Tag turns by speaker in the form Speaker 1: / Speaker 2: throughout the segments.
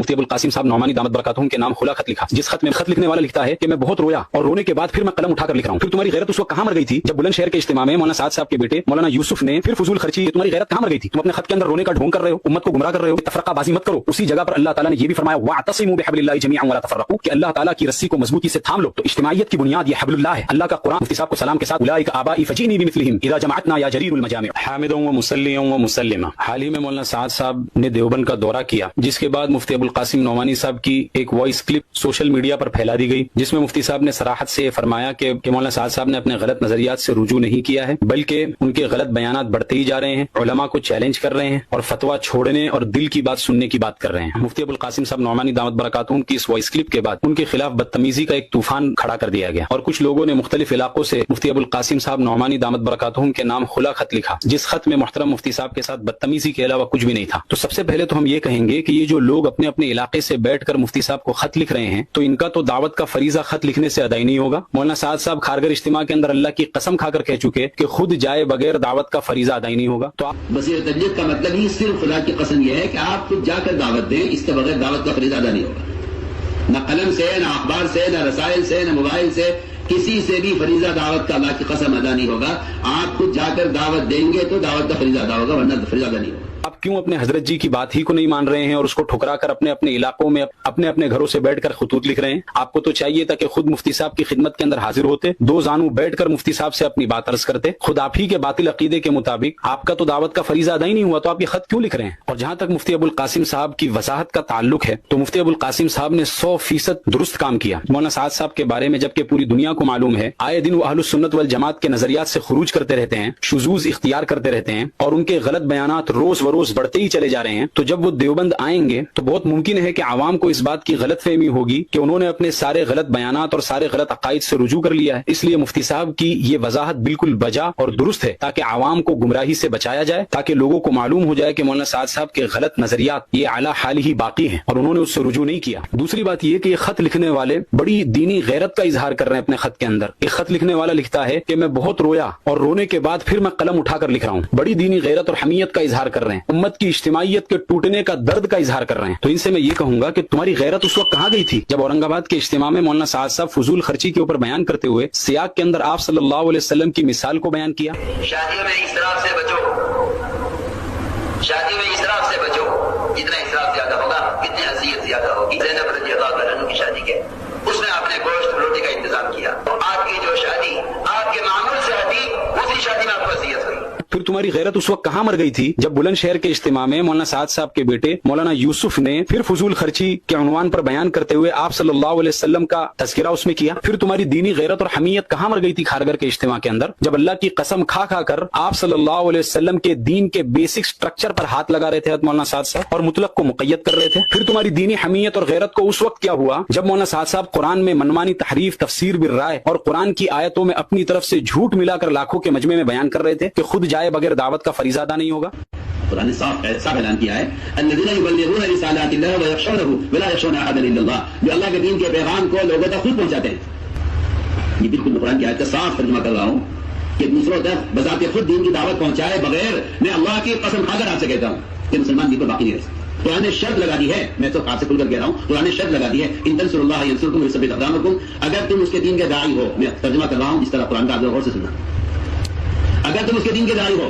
Speaker 1: مفتی ابوالقاسم صاحب نعمانی دامت برکاتہم کے نام کھلا خط لکھا، جس خط میں خط لکھنے والا لکھتا ہے کہ میں بہت رویا اور رونے کے بعد پھر میں قلم اٹھا کر لکھ رہا ہوں۔ پھر تمہاری غیرت اس وقت کہاں مر گئی تھی جب بلند شہر کے اجتماع میں مولانا سعد صاحب کے بیٹے مولانا یوسف نے پھر فضول خرچی، تمہاری غیرت کہاں مر گئی تھی؟ تم اپنے خط کے اندر رونے کا ڈھونگ کر رہے ہو، امت کو گمراہ کر رہے ہو، تفرقہ بازی مت کرو۔ اسی جگہ پر اللہ تعالیٰ نے یہ بھی فرمایا واعتصموا بحبل اللہ جميعا ولا تفرقوا، کہ اللہ تعالیٰ کی رسی کو مضبوطی سے تھام لو۔ تو اجتماعیت کی بنیاد یہ حبل اللہ ہے، اللہ کا قرآن۔ مفتی صاحب کو سلام کے ساتھ اولئک آبائی فجئنی بمثلہم اذا جمعتنا یا جریر المجامع، حامدا ومصلیا ومسلما۔ حال ہی میں مولانا سعد صاحب نے دیوبند کا دورہ کیا، جس کے بعد مفتی ابوالقاسم نعمانی صاحب کی ایک وائس کلپ سوشل میڈیا پر پھیلا دی گئی، جس میں مفتی صاحب نے صراحت سے فرمایا کہ مولانا سعد صاحب نے اپنے غلط نظریات سے رجوع نہیں کیا ہے، بلکہ ان کے غلط بیانات بڑھتے ہی جا رہے ہیں، علماء کو چیلنج کر رہے ہیں اور فتویٰ چھوڑنے اور دل کی بات سننے کی بات کر رہے ہیں۔ مفتی ابوالقاسم صاحب نعمانی دامت برکاتہم کی اس وائس کلپ کے بعد ان کے خلاف بدتمیزی کا ایک طوفان کھڑا کر دیا گیا، اور کچھ لوگوں نے مختلف علاقوں سے مفتی ابوالقاسم صاحب نعمانی دامت برکاتہم کے نام کھلا خط لکھا، جس خط میں محترم مفتی صاحب کے ساتھ بدتمیزی کے علاوہ کچھ بھی نہیں تھا۔ تو سب سے پہلے تو ہم یہ کہیں گے کہ یہ جو لوگ اپنے اپنے علاقے سے بیٹھ کر مفتی صاحب کو خط لکھ رہے ہیں، تو ان کا تو دعوت کا فریضہ خط لکھنے سے ادا ہی نہیں ہوگا۔ مولانا سعد صاحب کھارگر اجتماع کے اندر اللہ کی قسم کھا کر کہہ چکے کہ خود جائے بغیر دعوت کا فریضہ ادا ہی نہیں ہوگا۔ تو آپ
Speaker 2: بصیر تبلیغ کا مطلب ہی صرف خدا کی قسم یہ ہے کہ آپ خود جا کر دعوت دیں، اس کے بغیر دعوت کا فریضہ ادا نہیں ہوگا۔ نہ قلم سے، نہ اخبار سے، نہ رسائل سے، نہ موبائل سے، کسی سے بھی فریضہ دعوت کا اللہ کی قسم ادا نہیں ہوگا۔ آپ خود جا کر دعوت دیں گے تو دعوت کا فریضہ ادا ہوگا، ورنہ فریضہ ادا نہیں ہوگا۔
Speaker 1: آپ کیوں اپنے حضرت جی کی بات ہی کو نہیں مان رہے ہیں اور اس کو ٹھکرا کر اپنے اپنے علاقوں میں اپنے اپنے گھروں سے بیٹھ کر خطوط لکھ رہے ہیں؟ آپ کو تو چاہیے تھا کہ خود مفتی صاحب کی خدمت کے اندر حاضر ہوتے، دو زانو بیٹھ کر مفتی صاحب سے اپنی بات عرض کرتے۔ خود آپ ہی کے باطل عقیدے کے مطابق آپ کا تو دعوت کا فریضہ ادا ہی نہیں ہوا، تو آپ یہ خط کیوں لکھ رہے ہیں؟ اور جہاں تک مفتی ابوالقاسم صاحب کی وضاحت کا تعلق ہے، تو مفتی ابوالقاسم صاحب نے 100% درست کام کیا۔ مولانا سعد صاحب کے بارے میں جبکہ پوری دنیا کو معلوم ہے آئے دن وہ اہل السنت والجماعت کے نظریات سے خروج کرتے رہتے ہیں، شذوذ اختیار کرتے رہتے ہیں، اور ان کے غلط بیانات روز بروز بڑھتے ہی چلے جا رہے ہیں، تو جب وہ دیوبند آئیں گے تو بہت ممکن ہے کہ عوام کو اس بات کی غلط فہمی ہوگی کہ انہوں نے اپنے سارے غلط بیانات اور سارے غلط عقائد سے رجوع کر لیا ہے۔ اس لیے مفتی صاحب کی یہ وضاحت بالکل بجا اور درست ہے، تاکہ عوام کو گمراہی سے بچایا جائے، تاکہ لوگوں کو معلوم ہو جائے کہ مولانا سعد صاحب کے غلط نظریات یہ اعلیٰ حال ہی باقی ہیں اور انہوں نے اس سے رجوع نہیں کیا۔ دوسری بات یہ کہ یہ خط لکھنے والے بڑی دینی غیرت کا اظہار کر رہے ہیں اپنے خط کے اندر۔ ایک خط لکھنے والا لکھتا ہے کہ میں بہت رویا اور رونے کے بعد پھر میں قلم اٹھا کر لکھ رہا ہوں، بڑی دینی غیرت اور حمیت کا اظہار کر رہے ہیں، امت کی اجتماعیت کے ٹوٹنے کا درد کا اظہار کر رہے ہیں۔ تو ان سے میں یہ کہوں گا کہ تمہاری غیرت اس وقت کہاں گئی تھی جب اورنگ آباد کے اجتماع میں مولانا سعد صاحب فضول خرچی کے اوپر بیان کرتے ہوئے سیاق کے اندر آپ صلی اللہ علیہ وسلم کی مثال کو بیان کیا؟
Speaker 3: شادیوں میں اسراف سے بچو، شادی میں اسراف سے بچو، جتنا اسراف زیادہ ہوگا اتنی اذیت زیادہ ہوگی۔ زینب رضی اللہ عنہ کی شادی کے اس میں آپ نے گوشت روٹی کا انتظام کیا، آپ کی جو شادی آپ کے معمول سے ہٹی، اسی شادی میں آپ کو اذیت ہوئی۔
Speaker 1: پھر تمہاری غیرت اس وقت کہاں مر گئی تھی جب بلند شہر کے اجتماع میں مولانا سعد صاحب کے بیٹے مولانا یوسف نے پھر فضول خرچی کے عنوان پر بیان کرتے ہوئے آپ صلی اللہ علیہ وسلم کا تذکرہ اس میں کیا؟ پھر تمہاری دینی غیرت اور حمیت کہاں مر گئی تھی کھارگر کے اجتماع کے اندر جب اللہ کی قسم کھا کھا کر آپ صلی اللہ علیہ وسلم کے دین کے بیسک سٹرکچر پر ہاتھ لگا رہے تھے مولانا سعد صاحب اور مطلق کو مقید کر رہے تھے؟ پھر تمہاری دینی حمیت اور غیرت کو اس وقت کیا ہوا جب مولانا سعد صاحب قرآن میں منمانی تحریف، تفسیر بالرائے اور قرآن کی آیتوں میں اپنی طرف سے جھوٹ ملا کر لاکھوں کے مجمع میں بیان کر رہے تھے کہ خود جائے بغیر دعوت کا فریضہ ادا نہیں ہوگا؟
Speaker 2: قرآن نے صاف اعلان کیا ہے الذین یبلغون رسالات اللہ ویخشونہ ولا یخشون احدا الا اللہ، جو اللہ کے دین کے پیغام کو لوگوں تک خود پہنچاتے ہیں۔ یہ بالکل قرآن کی آیت کا صاف ترجمہ کر رہا ہوں کہ دوسروں تک بذات خود دین کی دعوت پہنچائے بغیر میں اللہ کی قسم کھا کر آپ سے کہتا ہوں کہ مسلمان دین پر باقی نہیں رہ سکتے۔ قرآن نے شرط لگا دی ہے، میں تو آپ سے کھل کر کہہ رہا ہوں، قرآن نے شرط لگا دی ہے ان تنصروا اللہ ینصرکم ویثبت اقدامکم، اگر تم اس کے دین کے داعی ہو، میں ترجمہ کر رہا ہوں اس طرح قرآن کا غور سے سننا، اگر تم اس کے دین کے داعی ہو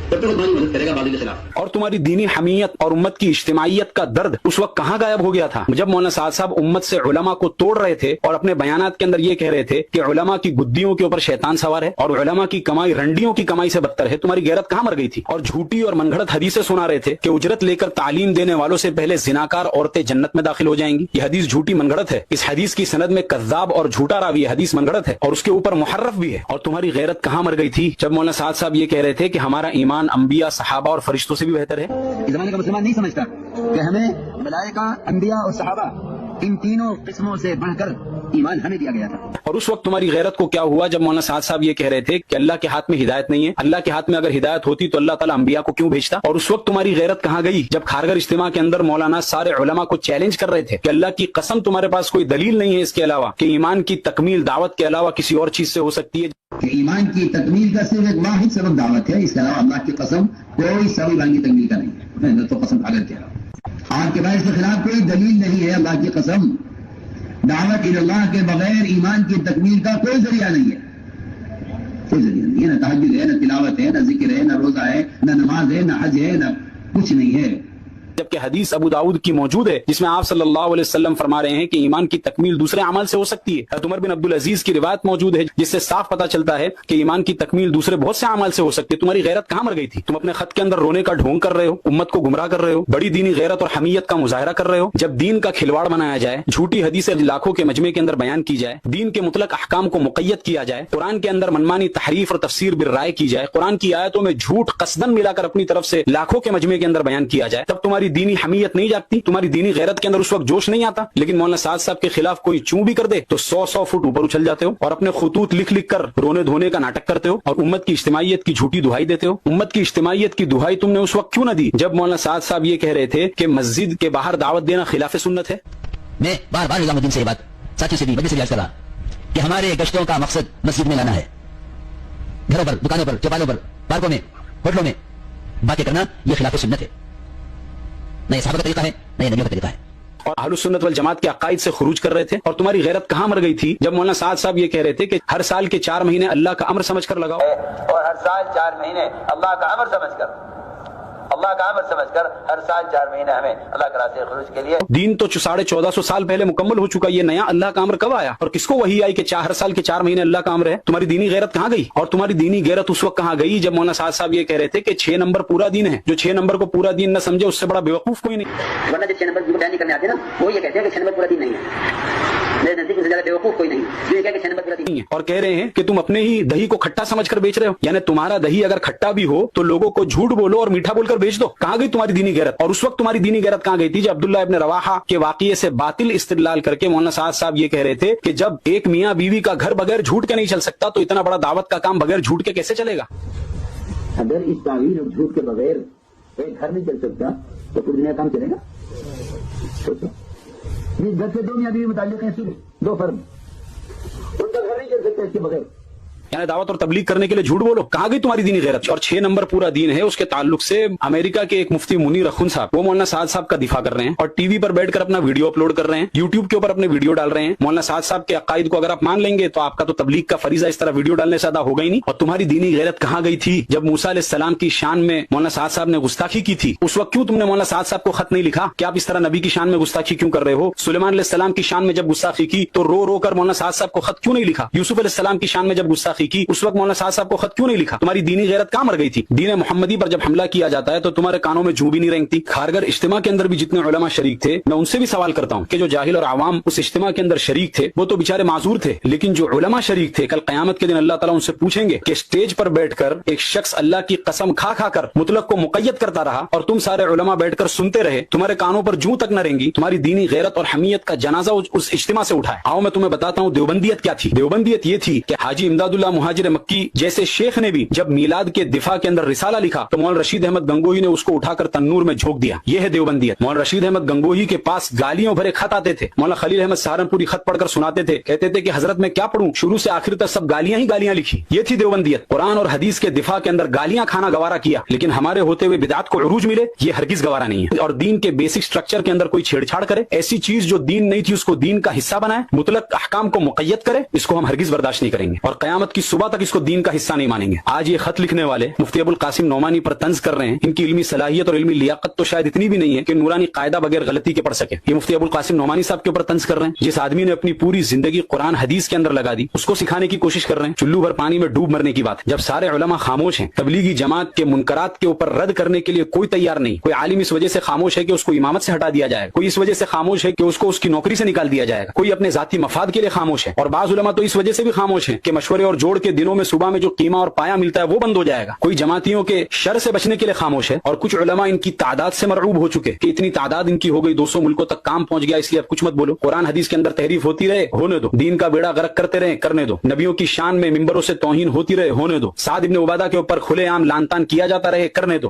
Speaker 2: تب تو تمہاری مدد کرے گا باطل کے خلاف۔
Speaker 1: اور تمہاری دینی حمیت اور امت کی اجتماعیت کا درد اس وقت کہاں غائب ہو گیا تھا جب مولانا سعد صاحب امت سے علماء کو توڑ رہے تھے اور اپنے بیانات کے اندر یہ کہہ رہے تھے کہ علماء کی گدیوں کے اوپر شیطان سوار ہے اور علماء کی کمائی رنڈیوں کی کمائی سے بدتر ہے؟ تمہاری غیرت کہاں مر گئی تھی؟ اور جھوٹی اور من گھڑت حدیثیں سنا رہے تھے کہ اجرت لے کر تعلیم دینے والوں سے پہلے زناکار عورتیں جنت میں داخل ہو جائیں گی۔ یہ حدیث جھوٹی من گھڑت ہے، اس حدیث کی سند میں کذاب اور جھوٹا راوی ہے، حدیث من گھڑت ہے اور اس کے اوپر محرف بھی ہے۔ اور تمہاری غیرت کہاں مر گئی تھی جب مولانا سعد صاحب یہ کہہ رہے تھے کہ ہمارا ایمان انبیاء، صحابہ اور فرشتوں سے بھی بہتر ہے؟
Speaker 4: اس زمانے کا مسلمان نہیں سمجھتا کہ ہمیں ملائکہ، انبیاء اور صحابہ ان تینوں قسموں سے بڑھ کر ایمان ہمیں دیا گیا تھا۔
Speaker 1: اور اس وقت تمہاری غیرت کو کیا ہوا جب مولانا سعد صاحب یہ کہہ رہے تھے کہ اللہ کے ہاتھ میں ہدایت نہیں ہے، اللہ کے ہاتھ میں اگر ہدایت ہوتی تو اللہ تعالیٰ انبیاء کو کیوں بھیجتا؟ اور اس وقت تمہاری غیرت کہاں گئی جب کھارگر اجتماع کے اندر مولانا سارے علماء کو چیلنج کر رہے تھے کہ اللہ کی قسم تمہارے پاس کوئی دلیل نہیں ہے اس کے علاوہ کہ ایمان کی تکمیل دعوت کے علاوہ کسی اور چیز سے ہو سکتی ہے؟
Speaker 4: کہ ایمان کی تکمیل کا صرف ایک واحد سبب دعوت ہے، اس کے علاوہ اللہ کی قسم کوئی سبب ایمان کی تکمیل کا نہیں ہے۔ میں تو قسم کھا کر کہہ رہا ہوں۔ آپ کے پاس اس کے خلاف کوئی دلیل نہیں ہے، اللہ کی قسم۔ دعوت اللہ کے بغیر ایمان کی تکمیل کا کوئی ذریعہ نہیں ہے، کوئی ذریعہ نہیں ہے، نہ تہجد ہے، نہ تلاوت ہے، نہ ذکر ہے، نہ روزہ ہے، نہ نماز ہے، نہ حج ہے، نہ کچھ نہیں ہے۔
Speaker 1: جبکہ حدیث ابو داؤد کی موجود ہے جس میں آپ صلی اللہ علیہ وسلم فرما رہے ہیں کہ ایمان کی تکمیل دوسرے اعمال سے ہو سکتی ہے۔ حضرت عمر بن عبدالعزیز کی روایت موجود ہے جس سے صاف پتہ چلتا ہے کہ ایمان کی تکمیل دوسرے بہت سے اعمال سے ہو سکتی ہے۔ تمہاری غیرت کہاں مر گئی تھی؟ تم اپنے خط کے اندر رونے کا ڈھونگ کر رہے ہو، امت کو گمراہ کر رہے ہو، بڑی دینی غیرت اور حمیت کا مظاہرہ کر رہے ہو۔ جب دین کا کھلواڑ بنایا جائے، جھوٹی حدیثیں لاکھوں کے مجمع کے اندر بیان کی جائے، دین کے مطلق احکام کو مقید کیا جائے، قرآن کے اندر منمانی تحریف اور تفسیر بالرائے کی جائے، قرآن کی آیتوں میں جھوٹ قصدن ملا کر اپنی طرف سے لاکھوں کے مجمع کے اندر بیان کیا جائے، تب تمہاری دینی حمیت نہیں جاگتی، تمہاری دینی غیرت کے اندر اس وقت جوش نہیں آتا۔ لیکن مولانا سعد صاحب کے خلاف کوئی چوں بھی کر دے تو 100 فٹ اوپر اچھل جاتے ہو اور اپنے خطوط لکھ لکھ کر رونے دھونے کا ناٹک کرتے ہو اور امت کی اجتماعیت کی جھوٹی دہائی دیتے ہو۔ امت کی اجتماعیت کی دہائی تم نے اس وقت کیوں نہ دی جب مولانا سعد صاحب یہ کہہ رہے تھے کہ مسجد کے باہر دعوت دینا خلاف سنت ہے؟
Speaker 5: میں بار بار نظام الدین سے یہ بات ساتھیوں سے بھی وجہ سے یاد کرا کہ ہمارے گشتوں کا مقصد مسجد میں لانا ہے، گھروں پر، دکانوں پر، چوپالوں پر، پارکوں میں، ہوٹلوں میں باتیں کرنا یہ خلاف سنت ہے، نہ یہ صحابہ کا طریقہ ہے، نہ یہ نبیوں کا طریقہ ہے۔
Speaker 1: اور اہل سنت والجماعت کے عقائد سے خروج کر رہے تھے۔ اور تمہاری غیرت کہاں مر گئی تھی جب مولانا سعد صاحب یہ کہہ رہے تھے کہ ہر سال کے 4 مہینے اللہ کا امر سمجھ کر لگاؤ،
Speaker 3: اور ہر سال 4 مہینے اللہ کا امر سمجھ کر ہر سال 4 مہینے ہمیں اللہ کے راستے خروج کے لیے۔
Speaker 1: دین تو 1450 سال پہلے مکمل ہو چکا، یہ نیا اللہ کا امر کب آیا اور کس کو وحی آئی کہ ہر سال کے 4 مہینے اللہ کا امر ہے؟ تمہاری دینی غیرت کہاں گئی؟ اور تمہاری دینی غیرت اس وقت کہاں گئی جب مولانا سعد صاحب یہ کہہ رہے تھے کہ 6 نمبر پورا دین ہے؟ جو 6 نمبر کو پورا دین نہ سمجھے اس سے بڑا بیوقوف کوئی نہیں۔
Speaker 4: ورنہ جو 6 نمبر بیان کرنے آتے ہیں نا وہ یہ کہتے ہیں کہ 6 نمبر پورا دین نہیں ہے، میرے نزدیک سے زیادہ بیوقوف کوئی نہیں جو یہ کہے کہ 6 نمبر پورا دین
Speaker 1: ہے، اور کہہ رہے ہیں کہ تم اپنے ہی دہی کو کھٹا سمجھ کر بیچ رہے ہو، یعنی تمہارا دہی اگر کھٹا بھی ہو تو لوگوں کو جھوٹ بولو اور میٹھا بول کر بیچ دو۔ کہاں گئی تمہاری دینی غیرت؟ اور اس وقت تمہاری دینی غیرت کہاں گئی تھی جب عبداللہ ابن رواحہ کے واقعے سے باطل استدلال کر کے مولانا سعد صاحب یہ کہہ رہے تھے کہ جب ایک میاں بیوی کا گھر بغیر جھوٹ کے نہیں چل سکتا تو اتنا بڑا دعوت کا کام بغیر جھوٹ کے کیسے چلے گا؟
Speaker 4: اگر اس تعویل اور جھوٹ کے بغیر ایک گھر نہیں چل سکتا تو پوری دنیا کام چلے گا؟ جس گھر سے 2 میاں بیوی متعلق ہیں صرف 2 فرد، ان کا گھر نہیں چل سکتا اس کے بغیر۔
Speaker 1: یعنی دعوت اور تبلیغ کرنے کے لیے جھوٹ بولو، کہاں گئی تمہاری دینی غیرت؟ اور 6 نمبر پورا دین ہے اس کے تعلق سے امریکہ کے ایک مفتی منیر اخن صاحب وہ مولانا سعد صاحب کا دفاع کر رہے ہیں اور ٹی وی پر بیٹھ کر اپنا ویڈیو اپلوڈ کر رہے ہیں، یوٹیوب کے اوپر اپنے ویڈیو ڈال رہے ہیں۔ مولانا سعد صاحب کے عقائد کو اگر آپ مان لیں گے تو آپ کا تو تبلیغ کا فریضہ اس طرح ویڈیو ڈالنے سے ادا ہوگا ہی نہیں۔ اور تمہاری دینی غیرت کہاں گئی تھی جب موسیٰ علیہ السلام کی شان میں مولانا سعد صاحب نے گستاخی کی تھی؟ اس وقت کیوں تم نے مولانا سعد صاحب کو خط نہیں لکھا کہ آپ اس طرح نبی کی شان میں گستاخی کیوں کر رہے ہو؟ سلیمان علیہ السلام کی شان میں جب گستاخی کی تو رو کر مولانا سعد صاحب کو خط کیوں نہیں لکھا؟ یوسف علیہ السلام کی شان میں جب گستاخی کی اس وقت مولانا سعد صاحب کو خط کیوں نہیں لکھا؟ تمہاری دینی غیرت کہاں مر گئی تھی؟ دین محمدی پر جب حملہ کیا جاتا ہے تو تمہارے کانوں میں جوں بھی نہیں رینگتی۔ کھارگھر اجتماع کے اندر بھی جتنے علماء شریک تھے میں ان سے بھی سوال کرتا ہوں کہ جو جاہل اور عوام اس اجتماع کے اندر شریک تھے وہ تو بیچارے معذور تھے، لیکن جو علماء شریک تھے کل قیامت کے دن اللہ تعالیٰ ان سے پوچھیں گے کہ اسٹیج پر بیٹھ کر ایک شخص اللہ کی قسم کھا کر مطلق کو مقید کرتا رہا اور تم سارے علماء بیٹھ کر سنتے رہے، تمہارے کانوں پر جوں تک نہ رینگی، تمہاری دینی غیرت اور حمیت کا جنازہ اس اجتماع سے اٹھائے۔ آؤ میں تمہیں بتاتا ہوں دیوبندیت کیا تھی۔ دیوبندیت یہ تھی کہ حاجی امداد اللہ مہاجر مکی جیسے شیخ نے بھی جب میلاد کے دفاع کے اندر رسالہ لکھا تو مولانا رشید احمد گنگوہی نے اس کو اٹھا کر تنور میں جھونک دیا۔ یہ ہے دیوبندیت۔ مولانا رشید احمد گنگوہی کے پاس گالیوں بھرے خط آتے تھے، مولانا خلیل احمد سہارنپوری خط پڑھ کر سناتے تھے، کہتے تھے کہ حضرت میں کیا پڑھوں، شروع سے آخر تک سب گالیاں ہی گالیاں لکھی۔ یہ تھی دیوبندیت، قرآن اور حدیث کے دفاع کے اندر گالیاں کھانا گوارا کیا، لیکن ہمارے ہوتے ہوئے بدعت کو عروج ملے یہ ہرگز گوارا نہیں ہے۔ اور دین کے بیسک سٹرکچر کے اندر کوئی چھیڑ چھاڑ کرے، ایسی چیز جو دین نہیں تھی اس کو دین کا حصہ بنائے، مطلق احکام کو مقید کرے، اس کو ہم ہرگز برداشت نہیں کریں گے اور قیامت کی صبح تک اس کو دین کا حصہ نہیں مانیں گے۔ آج یہ خط لکھنے والے مفتی ابو القاسم نعمانی پر طنز کر رہے ہیں، ان کی علمی صلاحیت اور علمی لیاقت تو شاید اتنی بھی نہیں ہے کہ نورانی قاعدہ بغیر غلطی کے پڑھ سکے۔ یہ مفتی ابو القاسم نعمانی صاحب کے اوپر طنز کر رہے ہیں، جس آدمی نے اپنی پوری زندگی قرآن حدیث کے اندر لگا دی اس کو سکھانے کی کوشش کر رہے ہیں۔ چلو بھر پانی میں ڈوب مرنے کی بات، جب سارے علماء خاموش ہیں، تبلیغی جماعت کے منکرات کے اوپر رد کرنے کے لیے کوئی تیار نہیں، کوئی عالم اس وجہ سے خاموش ہے کہ اس کو امامت سے ہٹا دیا جائے، کوئی اس وجہ سے خاموش ہے کہ اس کو اس کی نوکری سے نکال دیا جائے گا، کوئی اپنے ذاتی مفاد کے لیے خاموش ہے، اور بعض علماء تو اس وجہ سے بھی خاموش ہیں کہ مشورے اور جوڑ کے دنوں میں صبح میں جو قیمہ اور پایا ملتا ہے وہ بند ہو جائے گا، کوئی جماعتیوں کے شر سے بچنے کے لیے خاموش ہے، اور کچھ علماء ان کی تعداد سے مرعوب ہو چکے کہ اتنی تعداد ان کی ہو گئی 200 ملکوں تک کام پہنچ گیا اس لیے اب کچھ مت بولو، قرآن حدیث کے اندر تحریف ہوتی رہے ہونے دو، دین کا بیڑا غرق کرتے رہے کرنے دو، نبیوں کی شان میں منبروں سے توہین ہوتی رہے ہونے دو، سعد ابن عبادہ کے اوپر کھلے عام لان تان کیا جاتا رہے کرنے دو،